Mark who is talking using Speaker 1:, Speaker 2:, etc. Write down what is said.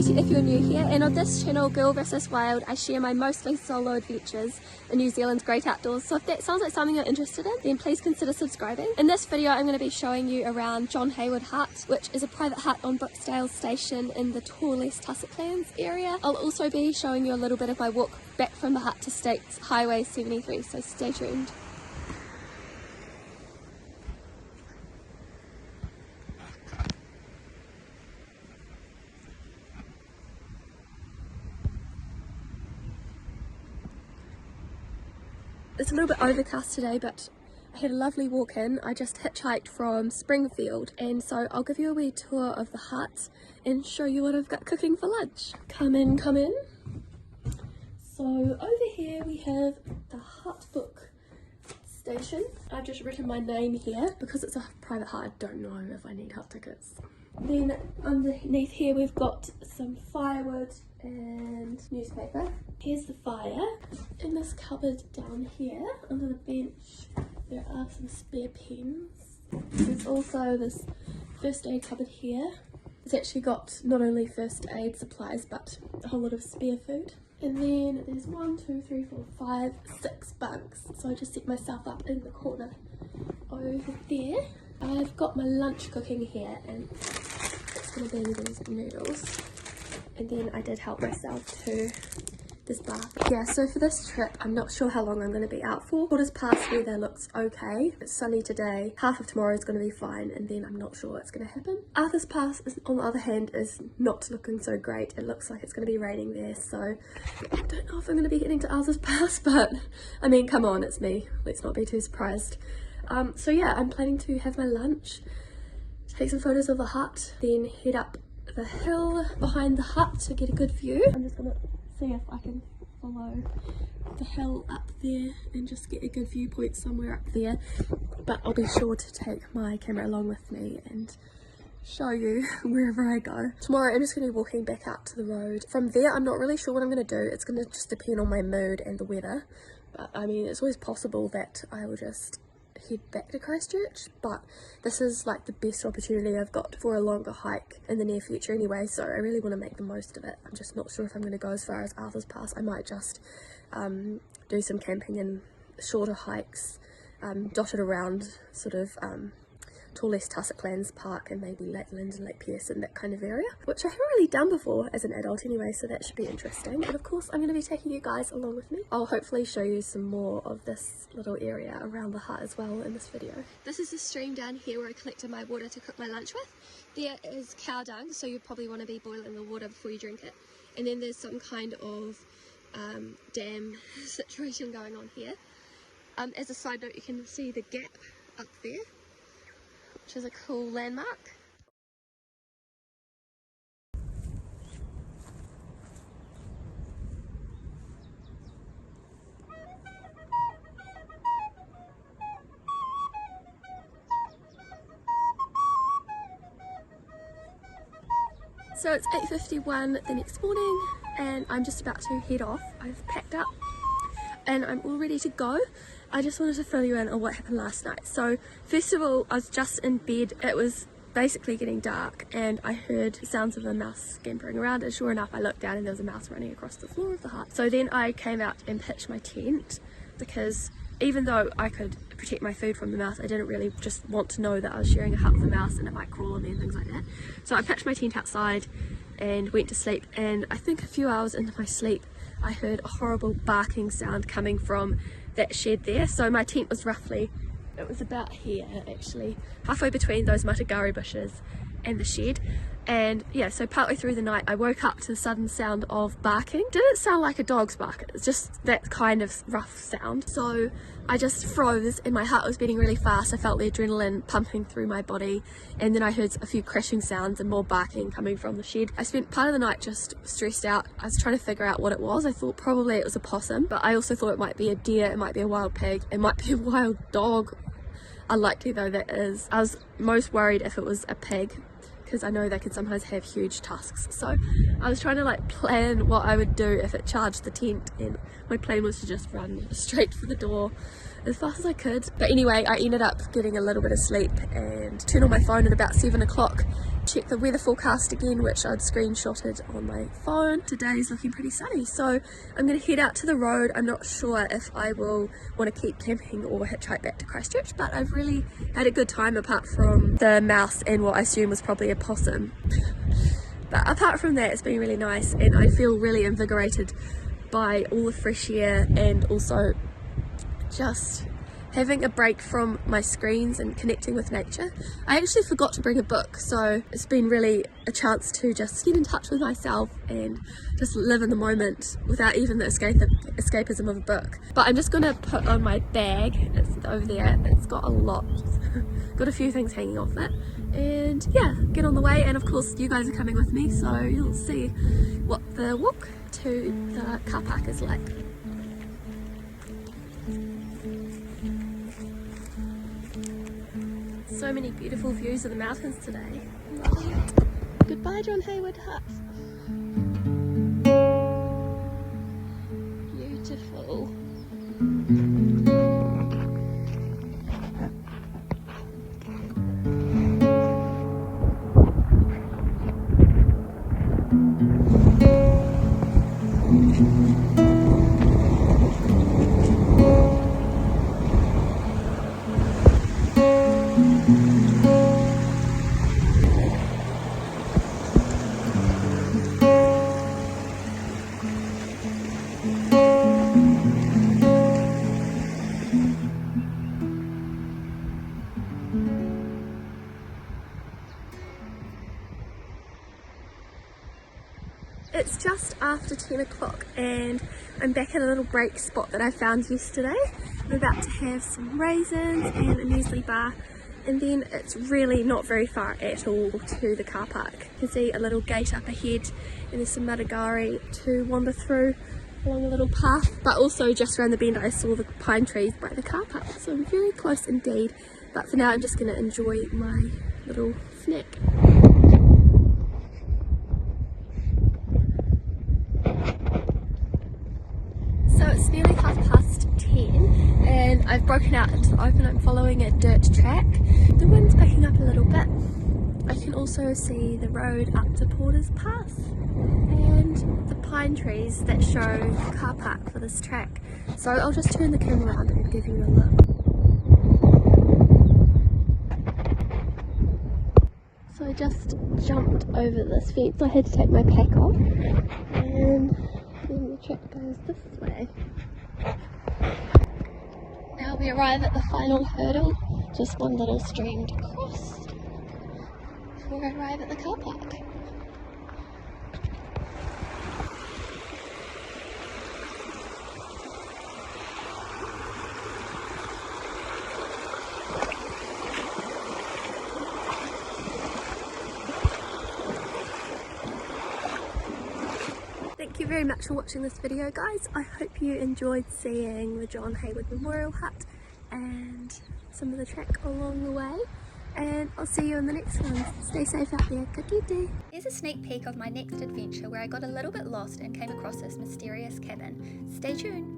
Speaker 1: If you're new here, and on this channel, Girl vs Wild, I share my mostly solo adventures in New Zealand's great outdoors. So if that sounds like something you're interested in, then please consider subscribing. In this video I'm going to be showing you around John Hayward Hut, which is a private hut on Brookdale Station in the Torless Tussocklands area. I'll also be showing you a little bit of my walk back from the hut to State Highway 73, so stay tuned. It's a little bit overcast today, but I had a lovely walk in. I just hitchhiked from Springfield, and so I'll give you a wee tour of the hut and show you what I've got cooking for lunch. Come in, come in. So over here we have the hut book station. I've just written my name here because it's a private hut. I don't know if I need hut tickets. Then underneath here we've got some firewood and newspaper. Here's the fire. In this cupboard down here under the bench there are some spare pens. There's also this first aid cupboard here. It's actually got not only first aid supplies but a whole lot of spare food. And then there's 1, 2, 3, 4, 5, 6 bunks. So I just set myself up in the corner over there. I've got my lunch cooking here, and it's going to be these noodles. And then I did help myself to this bath. Yeah, so for this trip, I'm not sure how long I'm going to be out for. Quarters past weather looks okay. It's sunny today. Half of tomorrow is going to be fine, and then I'm not sure what's going to happen. Arthur's Pass, on the other hand, is not looking so great. It looks like it's going to be raining there, so I don't know if I'm going to be getting to Arthur's Pass, but I mean, come on, it's me. Let's not be too surprised. So yeah, I'm planning to have my lunch, take some photos of the hut, then head up the hill behind the hut to get a good view. I'm just gonna see if I can follow the hill up there and just get a good viewpoint somewhere up there, but I'll be sure to take my camera along with me and show you wherever I go. Tomorrow I'm just going to be walking back out to the road. From there I'm not really sure what I'm going to do. It's going to just depend on my mood and the weather, but I mean, it's always possible that I will just head back to Christchurch, but this is like the best opportunity I've got for a longer hike in the near future anyway, so I really want to make the most of it. I'm just not sure if I'm going to go as far as Arthur's Pass. I might just do some camping and shorter hikes dotted around sort of Torless Tussocklands Park and maybe Lakeland and Lake Pearson, that kind of area, which I haven't really done before as an adult anyway, so that should be interesting. And of course I'm going to be taking you guys along with me. I'll hopefully show you some more of this little area around the hut as well in this video. This is the stream down here where I collected my water to cook my lunch with. There is cow dung, so you probably want to be boiling the water before you drink it. And then there's some kind of dam situation going on here. As a side note, you can see the gap up there, which is a cool landmark. So it's 8:51 the next morning and I'm just about to head off. I've packed up and I'm all ready to go. I just wanted to fill you in on what happened last night. So first of all, I was just in bed. It was basically getting dark and I heard sounds of a mouse scampering around, and sure enough I looked down and there was a mouse running across the floor of the hut. So then I came out and pitched my tent, because even though I could protect my food from the mouse, I didn't really just want to know that I was sharing a hut with a mouse and it might crawl on me and things like that. So I pitched my tent outside and went to sleep, and I think a few hours into my sleep I heard a horrible barking sound coming from that shed there. So my tent was roughly, it was about here actually, halfway between those matagari bushes and the shed. And yeah, so partway through the night I woke up to the sudden sound of barking. Didn't sound like a dog's bark, it's just that kind of rough sound. So I just froze and my heart was beating really fast. I felt the adrenaline pumping through my body, and then I heard a few crashing sounds and more barking coming from the shed. I spent part of the night just stressed out. I was trying to figure out what it was. I thought probably it was a possum, but I also thought it might be a deer, it might be a wild pig, it might be a wild dog. Unlikely though that is. I was most worried if it was a pig, because I know they can sometimes have huge tusks. So I was trying to like plan what I would do if it charged the tent, and my plan was to just run straight for the door as fast as I could. But anyway, I ended up getting a little bit of sleep and turned on my phone at about 7 o'clock, checked the weather forecast again, which I'd screenshotted on my phone. Today's looking pretty sunny, so I'm going to head out to the road. I'm not sure if I will want to keep camping or hitchhike back to Christchurch, but I've really had a good time apart from the mouse and what I assume was probably a possum. But apart from that, it's been really nice, and I feel really invigorated by all the fresh air and also just having a break from my screens and connecting with nature. I actually forgot to bring a book, so it's been really a chance to just get in touch with myself and just live in the moment without even the escapism of a book. But I'm just gonna put on my bag, it's over there, it's got a lot, got a few things hanging off it, and yeah, get on the way. And of course you guys are coming with me, so you'll see what the walk to the car park is like. So many beautiful views of the mountains today. Loving it. Goodbye, John Hayward Hut. Beautiful. It's just after 10 o'clock and I'm back at a little break spot that I found yesterday. I'm about to have some raisins and a muesli bar, and then it's really not very far at all to the car park. You can see a little gate up ahead and there's some matagari to wander through along a little path, but also just around the bend I saw the pine trees by the car park, so I'm very close indeed. But for now I'm just going to enjoy my little snack. So it's nearly 10:30 and I've broken out into the open. I'm following a dirt track. The wind's picking up a little bit. I can also see the road up to Porter's Pass and the pine trees that show the car park for this track. So I'll just turn the camera around and give you a look. So I just jumped over this fence. I had to take my pack off, and then the track goes this way. Now we arrive at the final hurdle, just one little stream to cross before I arrive at the car park. Thank you very much for watching this video, guys. I hope you enjoyed seeing the John Hayward Memorial Hut and some of the track along the way, and I'll see you in the next one. Stay safe out there. Ka kite.
Speaker 2: Here's a sneak peek of my next adventure where I got a little bit lost and came across this mysterious cabin. Stay tuned.